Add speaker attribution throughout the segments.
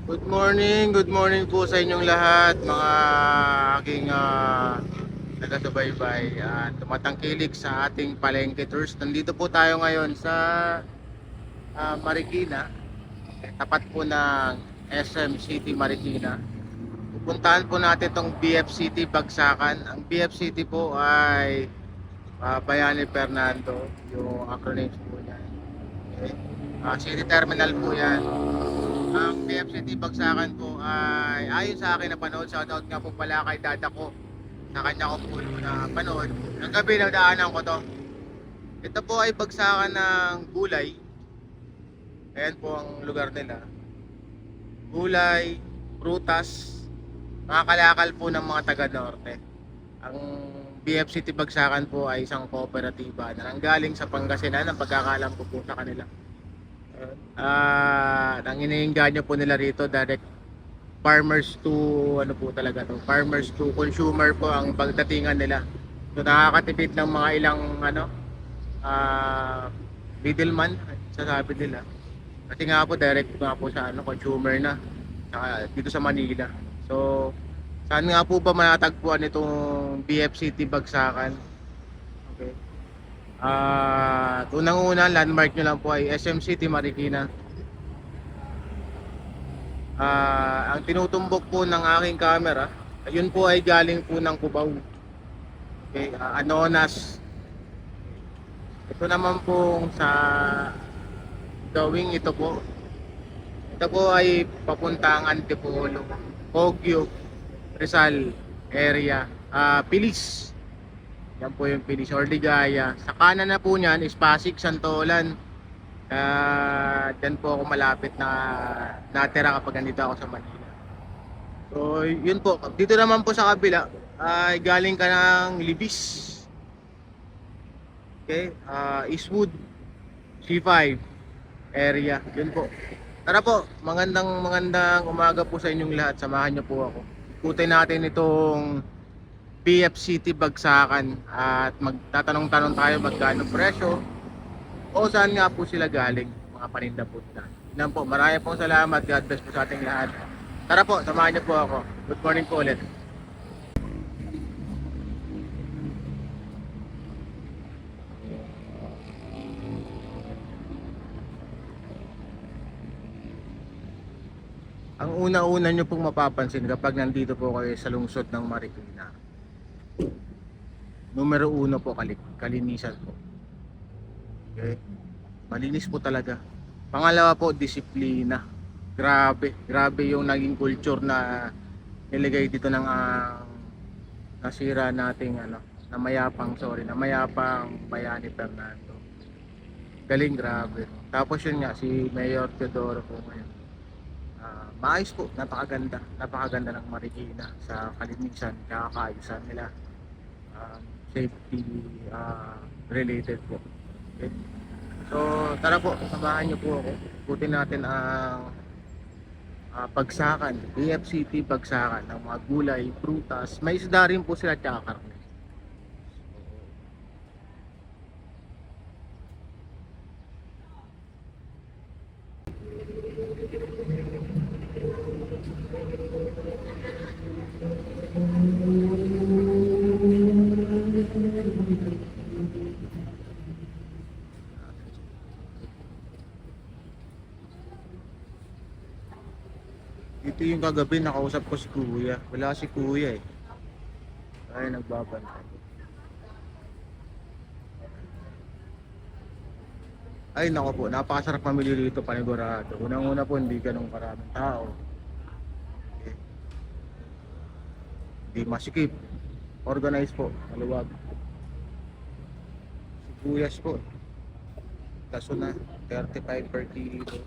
Speaker 1: Good morning po sa inyong lahat, mga aking taga-subaybay at tumatangkilik sa ating palengke tours. Nandito po tayo ngayon sa Marikina, tapat po ng SM City Marikina. Pupuntahan po natin itong BF City Bagsakan. Ang BF City po ay Bayani Fernando, yung acronyms po niya. Okay. City Terminal po yan. Ang BFCT Bagsakan po ay ayon sa akin na panood, shoutout nga po pala kay dada ko sa kanya ko po na panood. Ang gabi nagdaanan ko to. Ito po ay bagsakan ng gulay. Ayan po ang lugar nila. Gulay, prutas, mga kalakal po ng mga taga Norte. Ang BFCT Bagsakan po ay isang kooperatiba na nanggaling sa Pangasinan, ang pagkakalam ko po sa kanila. Ang iniinganyo po nila rito, direct farmers to ano po talaga to, farmers to consumer po ang pagdatingan nila. So nakakatipid ng mga ilang middleman, sasabi nila. Kasi nga po direct nga po sa consumer na dito sa Manila. So saan nga po ba matatagpuan itong BFCT Bagsakan? Okay. Unang-una landmark nyo lang po ay SM City Marikina. Ang tinutumbok po ng aking camera, yun po ay galing po ng Cubao. Okay, Anonas. Ito naman po sa gawing ito po. Ito po ay papuntang Antipolo, Baguio, Rizal area, Pilis. Yan po yung Pilis or Ligaya. Sa kanan na po niyan is Pasig, Santolan. Dyan po ako malapit na natira kapag nandito ako sa Manila. So yun po, dito naman po sa kabila ay galing ka ng Libis. Okay, Eastwood, C5 area, yun po. Tara po, magandang umaga po sa inyong lahat. Samahan niyo po ako. Ikutin natin itong BF City Bagsakan at magtatanong-tanong tayo magkano presyo o saan nga po sila galing, mga paninda po nila. Yan po, maraming pong salamat. God bless po sa ating lahat. Tara po, samahan niyo po ako. Good morning po ulit. Ang una-una nyo pong mapapansin kapag nandito po kayo sa lungsod ng Marikina, numero uno po, kalinisan po. Okay? Malinis po talaga. Pangalawa po, disiplina. Grabe yung naging culture na nilagay dito ng nasira nating na mayapang Bayani Fernando. Galing, grabe. Tapos yun nga, si Mayor Teodoro po ngayon. Maayos po, napakaganda ng Marikina sa kalinisan, kakayusan nila, safety related po. Okay. So tara po, samahan niyo po ako. Ikutin natin ang Bagsakan, BFCT Bagsakan, ng mga gulay, prutas, may isda rin po sila tsaka karne. Dito yung kagabi nakausap ko si Kuya, wala si Kuya ay nagbabantay. Ay nako po, napakasarap mamili dito, panigurado. Unang-una po, hindi ganun karaming tao. Okay. Hindi masikip. Organized po, maluwag. Sibuyas po. Kaso na, 35 per kilo.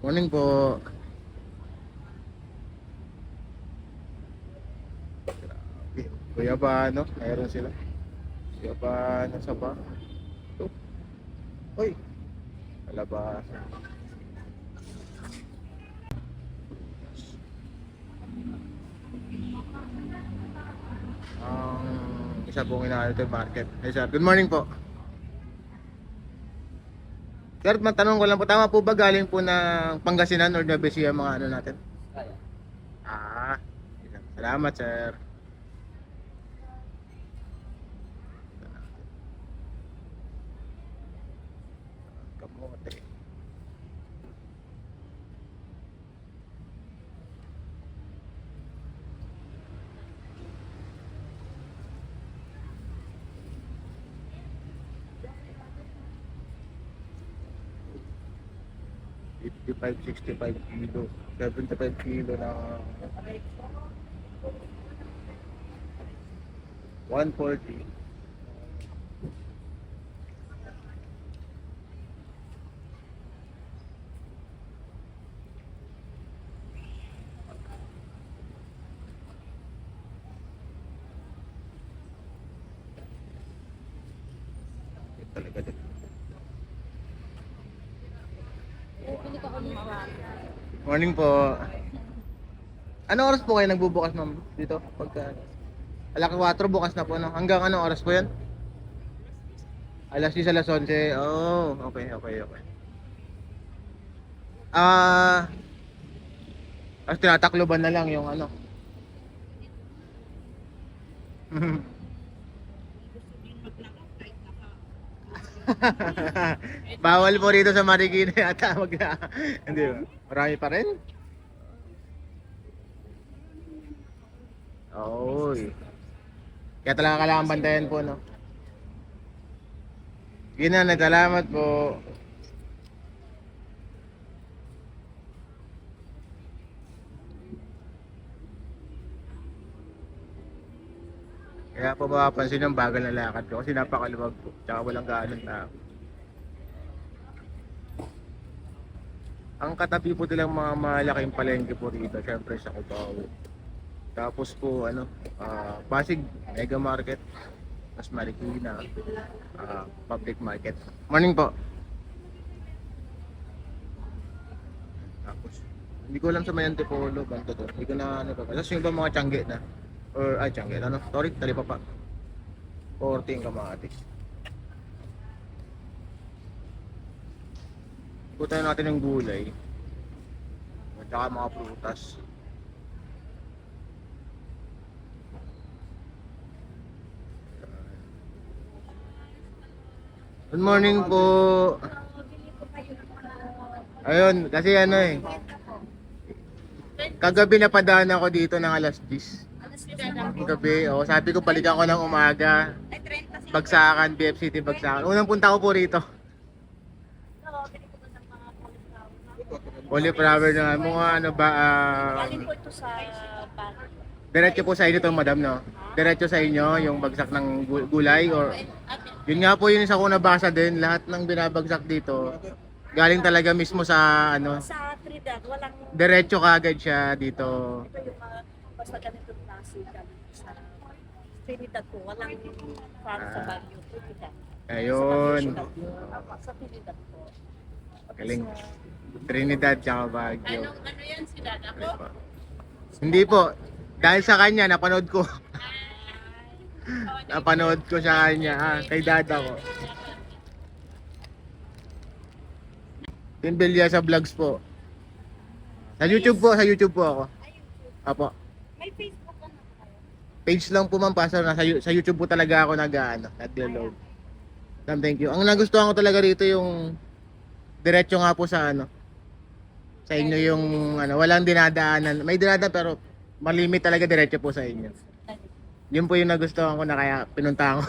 Speaker 1: Morning po. Grabe. Kuya ba, no? Mayroon sila. Kuya ba, nasa ba? Ito. Uy. Kalabasa. Isa pong inaano ito market. Hey sir, good morning po. Sir, matanong ko lang po, tama po ba galing po ng Pangasinan or Nueva Ecija mga ano natin?
Speaker 2: Kaya.
Speaker 1: Ah, salamat sir. Kamote. $55, $65 kilo. 75 kilo na 140. Talaga din. Morning po. Ano oras po kayo nagbubukas ma'am dito? Pagka alas 4 bukas na po no. Hanggang anong oras po 'yan? Alas 10, alas 11. Oh, okay. As tinatakloban na lang yung ano. Bawal po rito sa Marikina yata hindi ba? Marami pa rin? Oy. Kaya talaga kailangan bantayan po no. Yun na, nagsalamat po. Kaya po mapapansin yung bagal na lakad ko kasi napakaluwag po. Tsaka walang gaanong tao. Ang katabi po nilang mga malaking palengke po rito, syempre sa Cubao. Tapos po Pasig Mega Market, mas Marikina, Public Market. Morning po. Tapos hindi ko alam sa may Antipolo, banto to. Hindi ko na ano pa. Tapos yung iba mga Tiangge na. Or Tiangge, ano? Sorry, talipa pa. 40 yung kamatis. Ikutan natin yung gulay. At saka mga prutas. Good morning po. Ayun, kasi ano kagabi napadaan ako dito ng alas 10. Gabi, sabi ko balikan ko ng umaga. Bagsakan, BF City Bagsakan. Unang punta ko po rito. Cauliflower na mga ano ba
Speaker 3: Galing po ito sa bag.
Speaker 1: diretso po sa inyo to, madam, no? Diretso sa inyo yung bagsak ng gulay or yun nga po yun isa ko nabasa din, lahat ng binabagsak dito galing talaga mismo sa ano,
Speaker 3: Sa Trinidad, walang
Speaker 1: diretso kaagad siya dito.
Speaker 3: ito yung mga basta ganito klase galing sa Trinidad po, walang farm sa Baguio, Trinidad.
Speaker 1: Ayun.
Speaker 3: Sa Trinidad po.
Speaker 1: Galing. Trinidad tsaka Baguio.
Speaker 3: Ano yan si Dada po?
Speaker 1: Hindi po. Dahil sa kanya, napanood ko. Napanood ko sa kanya, kay dada ko. Timbilya sa vlogs po. Sa YouTube po ako. Apo.
Speaker 3: May Facebook ka na po kayo?
Speaker 1: Page lang po ma'am, pastor. Sa YouTube po talaga ako nag-load. Thank you. Ang nagustuhan ko talaga rito yung diretso nga po sa ano. Sa inyo yung walang dinadaanan. May dinadaan pero malimit talaga diretso po sa inyo. Yun po yung nagustuhan ko na kaya pinunta ko.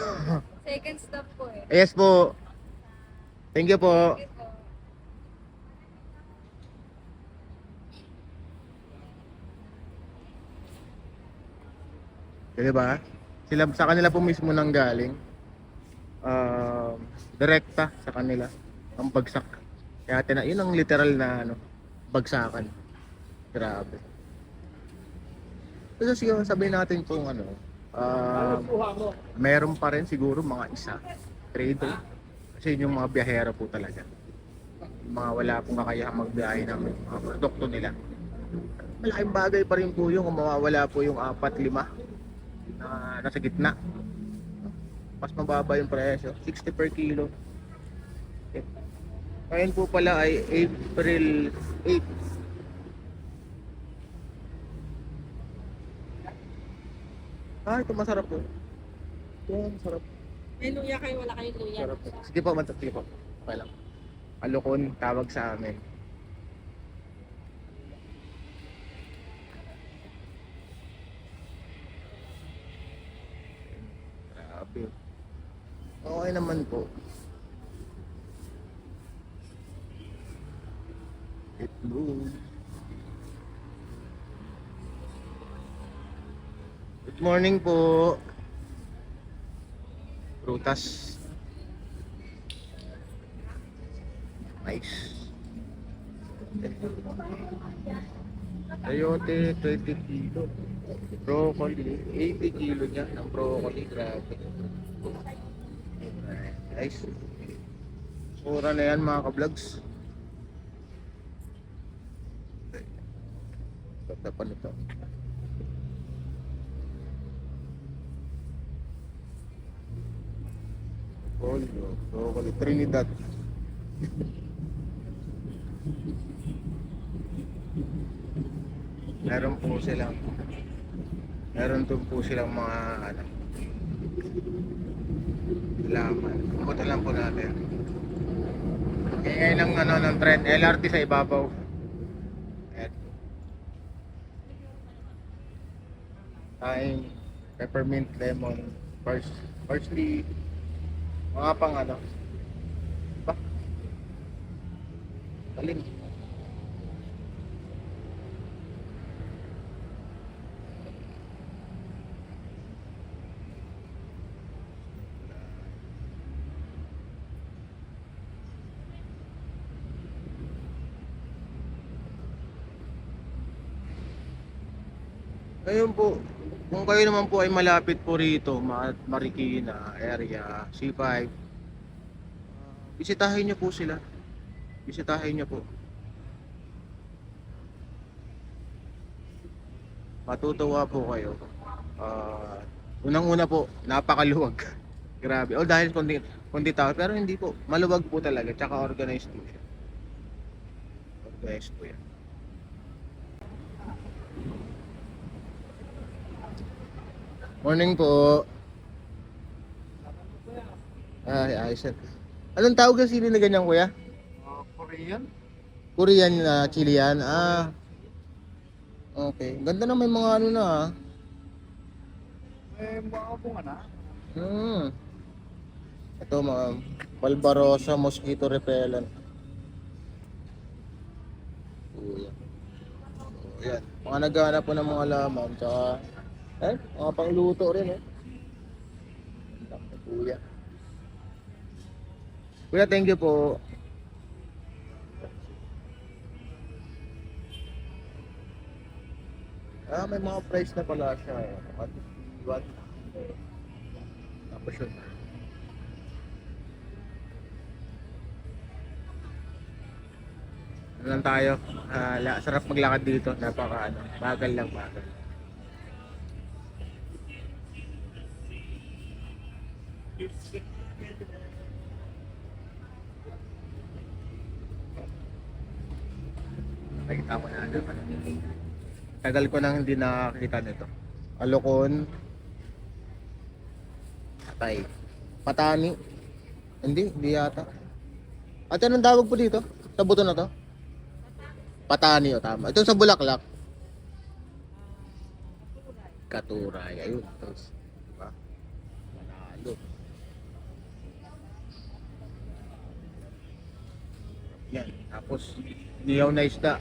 Speaker 3: Second stop po eh.
Speaker 1: Yes po. Thank you po. Diba? Sila sa kanila po mismo nang galing. Direkta sa kanila ang bagsak. Kaya yun ang literal na bagsakan. Grabe. So siguro sabihin natin kung meron pa rin siguro mga isa trader kasi yung mga biyahero po talaga, yung mga wala pong kakayahang magbiyahe ng mga produkto nila. Malaking bagay pa rin po yung kung mawawala po yung 4-5 na nasa gitna, mas mababa yung presyo, 60 per kilo. Ngayon po pala ay April 8. Ito masarap po. Ito masarap.
Speaker 3: May luya kayo, wala kayong luya.
Speaker 1: Masarap po. Sige po, sige po. Okay lang. Alokon, tawag sa amin. Grabe. Okay naman po. Itlog. Good morning po. Prutas. Nice. Sayote, 20 kilo. Broccoli, 80 kilo niya ng broccoli. Grabe. Nice. Mura na yan mga ka-vlogs. Ganda pa nito. Broccoli, Trinidad. Meron po silang mga ano, laman. Pupunta lang po natin. Ngayon ng ano ng trend LRT sa ibabaw. Ayan. Thyme, peppermint, lemon, parsley, mga pang ano. Ba? Galing. Ngayon po, kung kayo naman po ay malapit po rito, Marikina area, C5, bisitahin niyo po sila. Bisitahin niyo po. Matutuwa po kayo. Unang-una po, napakaluwag. Grabe. O dahil kundi tao, pero hindi po. Maluwag po talaga, tsaka organized po siya. Organized po yan. Morning po. Ayos yan. Anong tawag sa sili na ganyan, kuya?
Speaker 2: Korean?
Speaker 1: Korean na chili yan. Okay. Ganda na, may mga ano na
Speaker 2: Mga bunga na.
Speaker 1: Ito mga Barbarossa mosquito repellent. Yan. Mga naghahanap po ng mga laman. Tsaka, mga pangluto rin Kuya. Kuya, thank you po. May mga price na pala siya. What? Tapos yun. Ano lang tayo? Sarap maglakad dito. Napaka bagal lang, bagal. Nakita ko na naman. Tagal ko nang hindi nakakita nito. Alokon. Patay. Patani. Hindi yata. At anong tawag po dito? Sa buto na to? Patani, tama. Ito sa Bulaklak. Katuray. Ayun. Tapos, diba? Manalo. Yan. Tapos, niyaw na isda.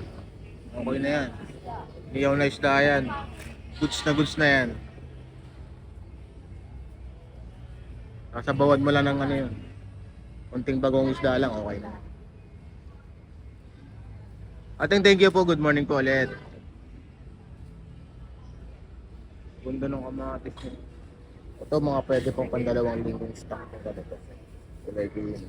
Speaker 1: Okay na yan. Niyaw na isda yan. Goods na yan. Kasabawan mo lang ng ano yun. Kunting bagong isda lang, okay na. Ating thank you po. Good morning po ulit. Ganda ng kamatis niya. Ito mga pwede pong pandalawang linggong stock. Kulay green.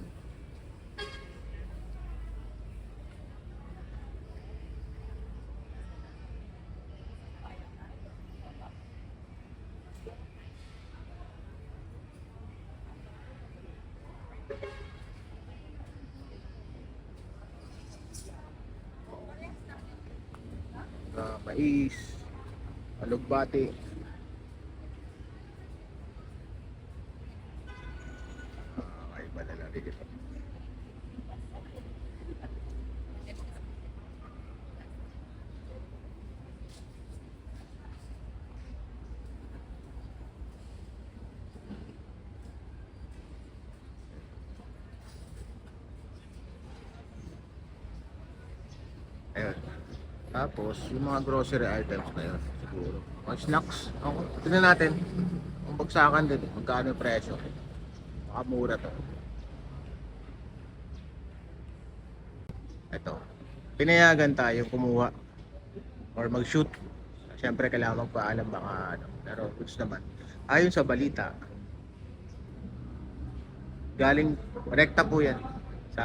Speaker 1: mais, alugbati. Okay, banana rin. Ayun. Tapos, yung mga grocery items na yun, siguro. Mga snacks. Ako, tignan natin. Kung bagsakan din, magkano yung presyo. Baka mura to. Ito. Pinayagan tayo kumuha or mag-shoot. Siyempre, kailangan magpaalam baka ano. Pero, goods naman. Ayon sa balita, galing, rekta po yan sa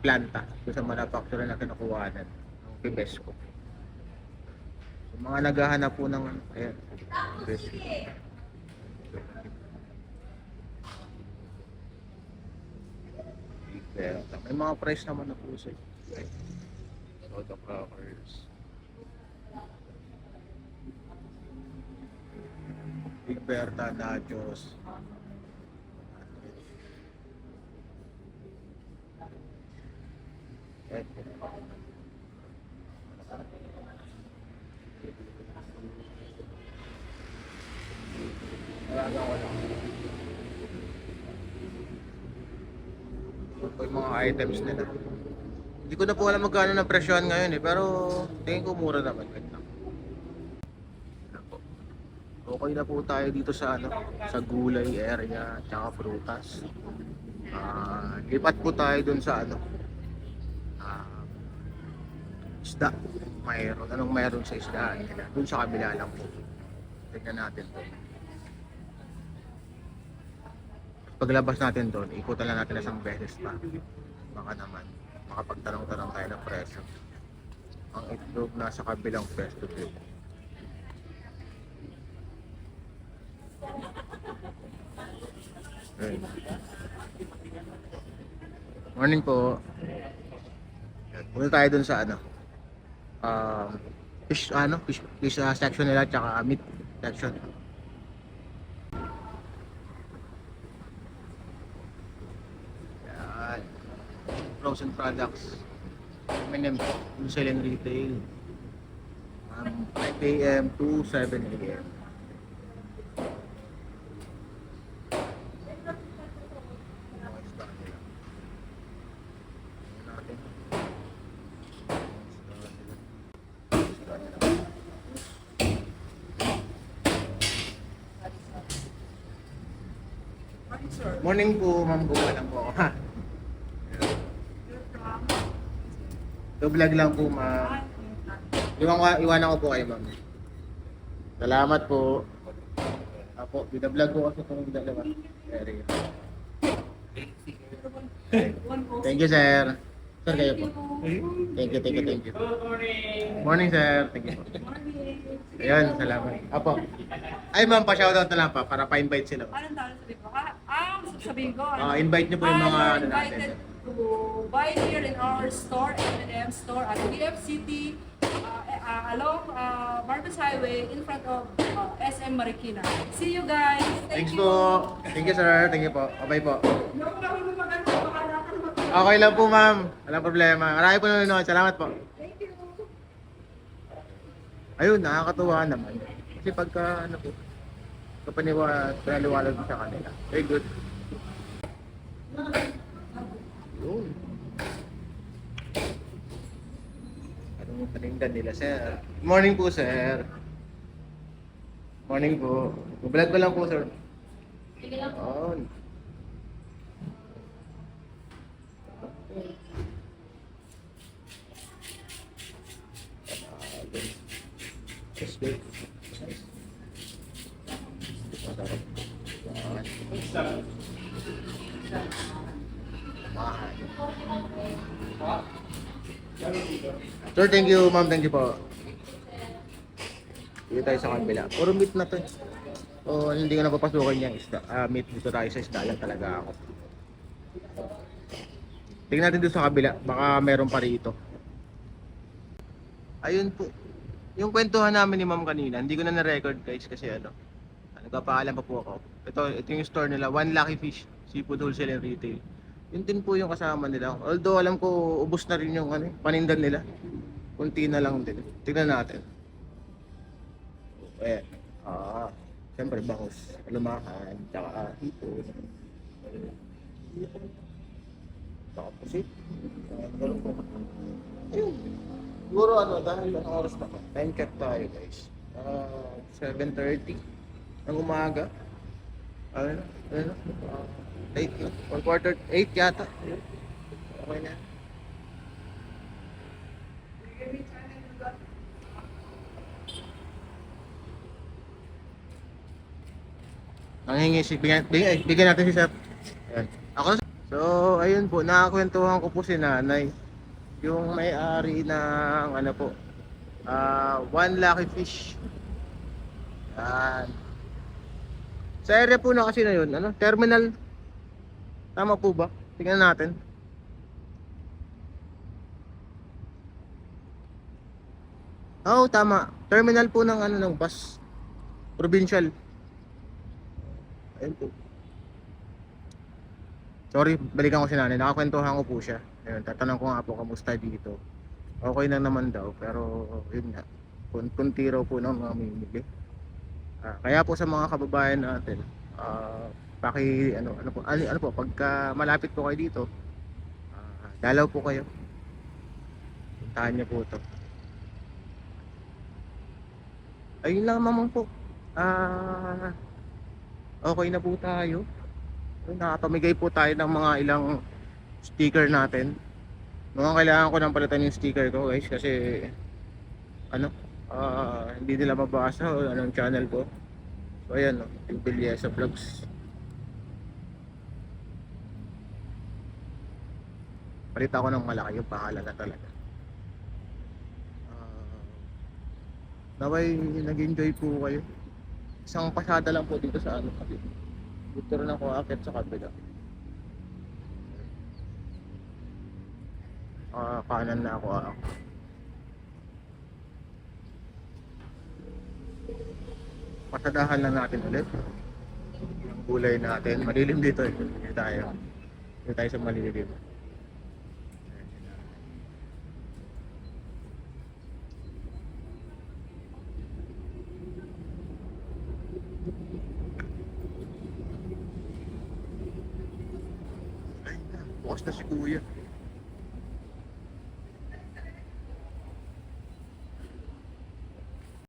Speaker 1: planta. Doon sa manufacturer na kinukuhanan ng Pibesco. So, mga naghahanap po ng ayan, Pibesco. Pero, may mga price naman na po sa soda crackers. Big Berta nachos. Ito yung mga items nila. Hindi ko na po alam magkano ng presyohan ngayon eh, pero tingin ko mura naman. Okay na po tayo dito sa ano, sa gulay area, tsaka prutas. Lipat po tayo dun sa ano, isda. Mayroon, anong mayroon sa isda? Dun sa kabila lang po. Tignan natin to. Paglabas natin doon, ikutan lang natin isang beses pa. Baka naman, makapagtanong-tanong tayo ng presyo. Ang itlog nasa kabilang pwesto din. Okay. Morning po. Punta tayo dun sa ano, fish section nila tsaka meat section. Yan. Frozen products. M&M, wholesale and retail. 5 a.m. to 7 a.m. Morning po, ma'am. Buka lang po ako, ha? So, vlog lang po, ma'am. Iwanan ko po kayo, ma'am. Salamat po. Apo, binablog ko kasi itong dalawa. Very good. Thank you, sir. Sir, kayo po. Thank you. Morning, sir. Thank you po. Ayun, salamat. Apo. Ay, ma'am, pa-shoutout na lang pa para pa-invite sila.
Speaker 3: Anong tawag sabihin ko? Sabihin ko.
Speaker 1: Invite niyo po yung mga ano
Speaker 3: invited
Speaker 1: natin.
Speaker 3: to buy here in our store, M&M store at BF City, along Barbas Highway in front of SM Marikina. See you guys.
Speaker 1: Thanks
Speaker 3: you.
Speaker 1: po. Thank you, sir. Thank you po. Bye po.
Speaker 3: No, maganda.
Speaker 1: Okay lang po, ma'am. Walang problema. Marami po nanonood. Salamat po.
Speaker 3: Thank you.
Speaker 1: Ayun, nakakatuwa naman. Kasi pagka, ano po, pinaliwanag mo sa kanila. Very good. Yun. Anong panindan nila, sir? Good morning po, sir. Morning po. Vlog ko lang po, sir.
Speaker 3: Sige lang.
Speaker 1: Yun. Just wait. Sir, thank you, ma'am. Thank you po. Dito tayo sa kabila. Puro meat na to. O hindi ko na papasukin yung isda. Meat dito tayo sa isda lang talaga ako. Tingnan natin dito sa kabila. Baka meron pa rito. Ayun po. Yung kwentuhan namin ni ma'am kanina, hindi ko na na-record guys kasi nagpapaalam pa po ako. Ito yung store nila, One Lucky Fish, Seafood Wholesale and Retail. Yun din po yung kasama nila. Although alam ko ubos na rin yung panindan nila. Kunti na lang din. Tignan natin. Ayan. Siyempre bangus, lumakan, tsaka hipon. Tsaka pusit. Ganun po. Ayun. Siguro dahil oras na pa. Time check tayo guys. 7:30 ng umaga. Ano? Late na. 1:45 yata. Okay na. Nanghingi bigyan natin si Sir. Ayan. So, ayun po, nakakwentuhan ko po si Nanay. Yung may-ari ng One Lucky Fish. Yan. Sa area po na kasi na yun, terminal. Tama po ba? Tingnan natin. Oo, tama. Terminal po ng bus. Provincial. Ayun po. Sorry, balikan ko si Nanay. Nakakwentuhan ko po siya. Ayun, tatanong ko nga po kamusta dito. Okay na naman daw, pero yun nga. Kunti raw po ng mga mamimili. Kaya po sa mga kababayan natin, ano po, pagka malapit po kayo dito, dalaw po kayo. Puntahan niyo po to. Ayun lang naman po. Okay na po tayo. Nakapamigay po tayo ng mga ilang sticker natin. Mukhang kailangan ko nang palitan yung sticker ko guys kasi hindi nila mabasa anong channel ko. So ayan yung Bilyesa Vlogs. Palit ako ng malaki yung pangalan na talaga. Naway nag-enjoy po kayo. Isang pasada lang po dito sa kasi dito rin ako akit sa kabila. Kanan na ako pasadahan lang natin ulit yung gulay natin. Malilim dito Hindi tayo sa malilim. Bukas na si Kuya.